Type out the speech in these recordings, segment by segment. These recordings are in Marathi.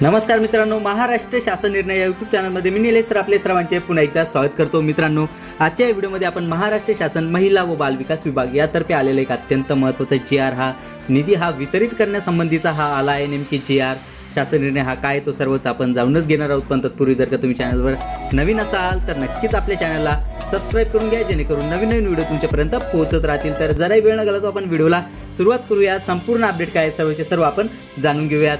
नमस्कार मित्रांनो, महाराष्ट्र शासन निर्णय या यूट्यूब चॅनलमध्ये मी निलेश सर आपले सर्वांचे पुन्हा एकदा स्वागत करतो। मित्रांनो, आजच्या व्हिडिओमध्ये आपण महाराष्ट्र शासन महिला व बाल विकास विभाग यातर्फे आलेला एक अत्यंत महत्त्वाचा GR हा निधी वितरित करण्यासंबंधीचा आला आहे। नेमकी GR शासन निर्णय काय तो सर्वच आपण जाणूनच घेणार आहोत। पण तत्पूर्वी जर का तुम्ही चॅनलवर नवीन असाल तर नक्कीच आपल्या चॅनलला सबस्क्राइब करून घ्या, जेणेकरून नवीन व्हिडिओ तुमच्यापर्यंत पोहोचत राहतील। तर जराही वेळ न घालवता आपण व्हिडिओला सुरुवात करूया। संपूर्ण अपडेट काय सर्वचे सर्व आपण जाणून घेऊयात।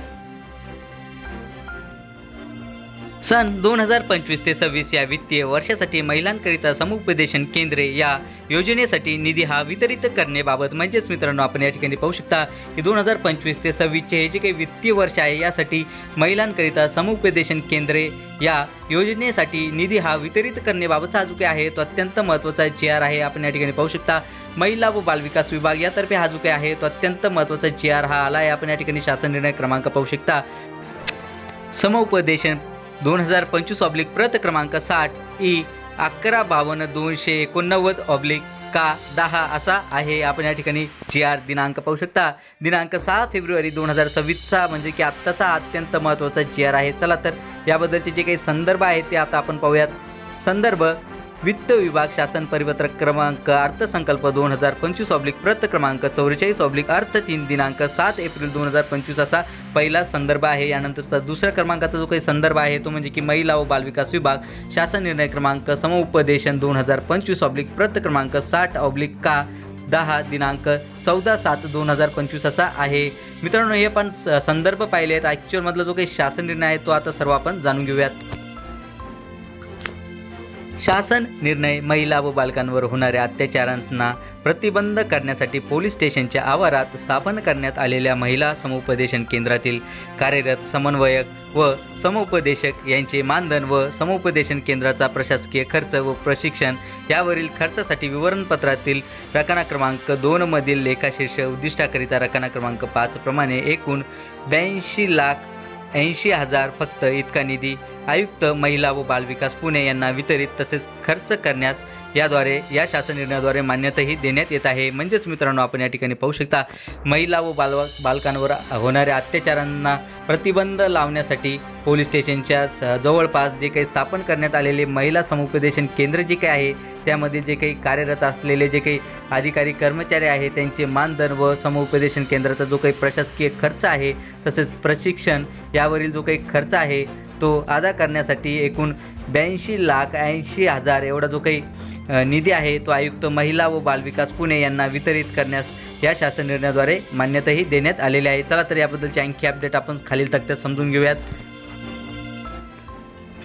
सन 2025 ते 26 या वित्तीय वर्षासाठी महिलांकरिता समुपदेशन केंद्रे या योजनेसाठी निधी वितरित करण्याबाबत म्हणजेच मित्रांनो आपण या ठिकाणी पाहू शकता की 2025 ते 26 हे जे काही वित्तीय वर्ष आहे यासाठी महिलांकरिता समुपदेशन केंद्रे या योजनेसाठी निधी वितरित करण्याबाबतचा जो काही आहे तो अत्यंत महत्त्वाचा GR आहे। आपण या ठिकाणी पाहू शकता महिला व बाल विकास विभाग यातर्फे जो काही आहे तो अत्यंत महत्त्वाचा GR आला आहे। आपण या ठिकाणी शासन निर्णय क्रमांक पाहू शकता समुपदेशन 2025 प्रत क्रमांक 60 E 1152-289/10 असा आहे। आपण या ठिकाणी GR दिनांक पाहू शकता दिनांक 6 फेब्रुवारी 2026 म्हणजे की आत्ताचा अत्यंत महत्त्वाचा GR आहे। चला तर याबद्दलचे जे काही संदर्भ आहेत ते आता आपण पाहूयात। संदर्भ वित्त विभाग शासन परिपत्रक क्रमांक अर्थसंकल्प 2025 प्रत क्रमांक 44 अर्थ 3 दिनांक 7 एप्रिल 2025 असा पहिला संदर्भ आहे। यानंतरचा दुसऱ्या क्रमांकाचा जो काही संदर्भ आहे तो म्हणजे की महिला व बाल विकास विभाग शासन निर्णय क्रमांक समुपदेशन 2025 प्रत क्रमांक 60/10 दिनांक 14/7/2025 असा आहे। मित्रांनो, हे पण संदर्भ पाहिले आहेत। ॲक्च्युअल मधला जो काही शासन निर्णय आहे तो आता सर्व आपण जाणून घेऊयात। शासन निर्णय महिला व बालकांवर होणाऱ्या अत्याचारांना प्रतिबंध करण्यासाठी पोलीस स्टेशनच्या आवारात स्थापन करण्यात आलेल्या महिला समुपदेशन केंद्रातील कार्यरत समन्वयक व समुपदेशक यांचे मानधन व समुपदेशन केंद्राचा प्रशासकीय खर्च व प्रशिक्षण यावरील खर्चासाठी विवरणपत्रातील रकाना क्रमांक 2 मधील लेखाशीर्ष उद्दिष्टाकरिता रकाना क्रमांक 5 प्रमाणे एकूण 82,80,000 फक्त इतका निधी आयुक्त महिला व बाल विकास पुणे यांना वितरित तसेच खर्च करण्यास याद्वारे या शासन निर्णयाद्वारे मान्यताही देण्यात येत आहे। म्हणजेच मित्रांनो आपण या ठिकाणी पाहू शकता महिला व बालकांवर होणाऱ्या अत्याचारांना प्रतिबंध लावण्यासाठी पोलीस स्टेशनच्या जवळपास जे काही स्थापन करण्यात आलेले महिला समुपदेशन केंद्र जे काही आहे त्यामधील जे काही कार्यरत असलेले जे काही अधिकारी कर्मचारी आहेत त्यांचे मानधन व समुपदेशन केंद्राचा जो काही प्रशासकीय खर्च आहे तसेच प्रशिक्षण यावरील जो काही खर्च आहे तो अदा करण्यासाठी एकूण 82,80,000 एवढा जो काही निधी आहे तो आयुक्त महिला व बाल विकास पुणे यांना वितरित करण्यास या शासन निर्णयाद्वारे मान्यताही देण्यात आलेली आहे। चला तर याबद्दलची आणखी अपडेट आपण खालील तक्त्यात समजून घेऊयात।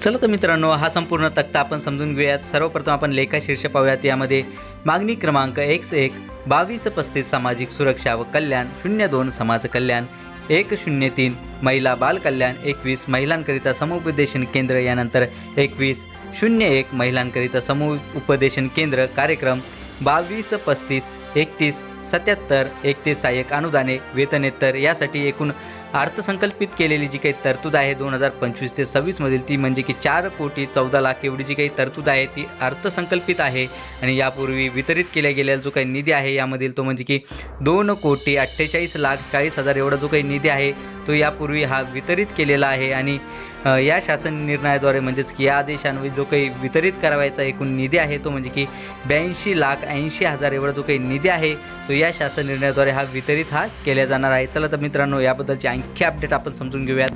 चला तर मित्रांनो, संपूर्ण तक्ता आपण समजून घेऊयात। सर्वप्रथम आपण लेखाशीर्ष पाहूयात। यामध्ये मागणी क्रमांक 1 2235 सामाजिक सुरक्षा व कल्याण 02 समाज कल्याण 103 महिला बाल कल्याण 21 महिलांकरिता समुपदेशन केंद्र यानंतर 2101 महिलांकरिता समुपदेशन केंद्र कार्यक्रम 2235-3177-31 सहाय्यक अनुदाने वेतनेतर यासाठी एकूण अर्थसंकल्पित केलेली जी काही तरतूद आहे 2025 ते 26 मधील ती म्हणजे की 4,14,00,000 एवढी जी काही तरतूद आहे ती अर्थसंकल्पित आहे। आणि यापूर्वी वितरित केल्या गेलेला जो काही निधी आहे यामधील तो म्हणजे की 2,48,40,40,000 एवढा जो काही निधी आहे तो यापूर्वी वितरित केलेला आहे। आणि या शासन निर्णयाद्वारे म्हणजेच की या आदेशान्वये जो काही वितरित करावायचा एकूण निधी आहे तो म्हणजे की 82,80,000 एवढा जो काही निधी आहे तो या शासन निर्णयाद्वारे वितरित केला जाणार आहे। चला तर मित्रांनो, याबद्दलची आणखी अपडेट आपण समजून घेऊयात।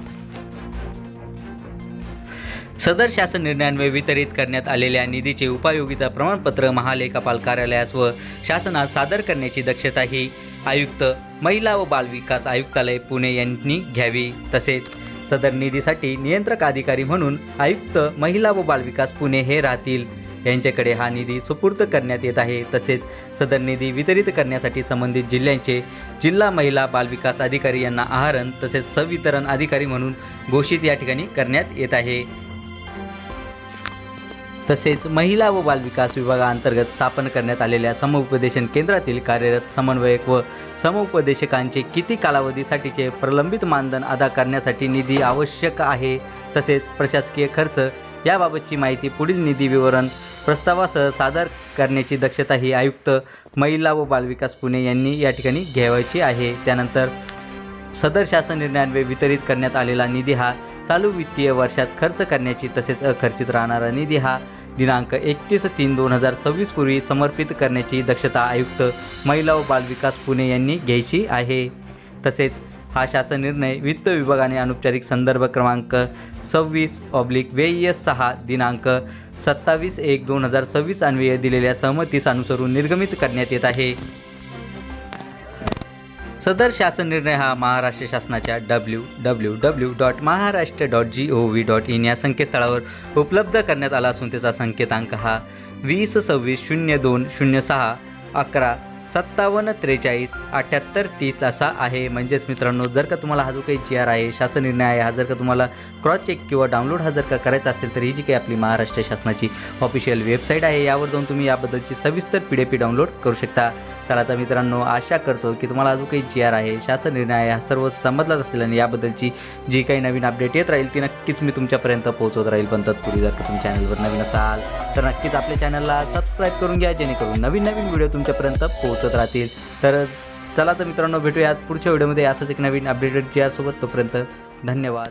सदर शासन निर्णयान्वये वितरित करण्यात आलेल्या निधीचे उपयोगिता प्रमाणपत्र महालेखापाल कार्यालयास व शासनास सादर करण्याची दक्षता ही आयुक्त महिला व बाल विकास आयुक्तालय पुणे यांनी घ्यावी। तसेच सदर निधीसाठी नियंत्रक अधिकारी म्हणून आयुक्त महिला व बाल विकास पुणे हे राहतील, यांच्याकडे निधी सुपूर्द करण्यात येत आहे। तसेच सदर निधी वितरित करण्यासाठी संबंधित जिल्ह्यांचे जिल्हा महिला बाल विकास अधिकारी यांना आहरण तसेच संवितरण अधिकारी म्हणून घोषित या ठिकाणी करण्यात येत आहे। तसेच महिला व बाल विकास विभागाअंतर्गत स्थापन करण्यात आलेल्या समुपदेशन केंद्रातील कार्यरत समन्वयक व समुपदेशकांचे किती कालावधीसाठीचे प्रलंबित मानधन अदा करण्यासाठी निधी आवश्यक आहे तसेच प्रशासकीय खर्च याबाबतची माहिती पुढील निधी विवरण प्रस्तावासह सादर करण्याची दक्षता ही आयुक्त महिला व बाल विकास पुणे यांनी या ठिकाणी घ्यायची आहे। त्यानंतर सदर शासन निर्णयान्वये वितरित करण्यात आलेला निधी हा चालू वित्तीय वर्षात खर्च करण्याची तसेच अखर्चित राहणारा निधी हा दिनांक 31/3/2026 पूर्वी समर्पित करण्याची दक्षता आयुक्त महिला व बालविकास पुणे यांनी घ्यायची आहे। तसेच हा शासन निर्णय वित्त विभागाने अनौपचारिक संदर्भ क्रमांक 26/WES6 दिनांक 27/1/2026 अन्वये दिलेल्या सहमतीस अनुसरून निर्गमित करण्यात येत आहे। सदर शासन निर्णय हा महाराष्ट्र शासनाच्या www.maharashtra.gov.in या संकेतस्थळावर उपलब्ध करण्यात आला असून त्याचा संकेतांक हा 2026/02/06/11/5743/7830 असा आहे। म्हणजेच मित्रांनो, जर का तुम्हाला हा जो काही GR आहे, शासन निर्णय आहे, हा जर का तुम्हाला क्रॉस चेक किंवा डाउनलोड हा जर का करायचा असेल तर ही जी काही आपली महाराष्ट्र शासनाची ऑफिशियल वेबसाईट आहे, यावर जाऊन तुम्ही याबद्दलची सविस्तर PDF डाउनलोड करू शकता। चला तर मित्रांनो, आशा करतो की तुम्हाला हा जो काही GR आहे, शासन निर्णय आहे, हा सर्व समजलाच असेल आणि याबद्दलची जी काही नवीन अपडेट येत राहील ती नक्कीच मी तुमच्यापर्यंत पोहोचवत राहील। पण तत्पूर्वी जर का तुम्ही चॅनलवर नवीन असाल तर नक्कीच आपल्या चॅनलला सबस्क्राईब करून घ्या, जेणेकरून नवीन व्हिडिओ तुमच्यापर्यंत पोहोचत राहतील। तर चला तर मित्रांनो, भेटूयात पुढच्या व्हिडिओमध्ये असंच एक नवीन अपडेटेड GR सोबत। तोपर्यंत धन्यवाद।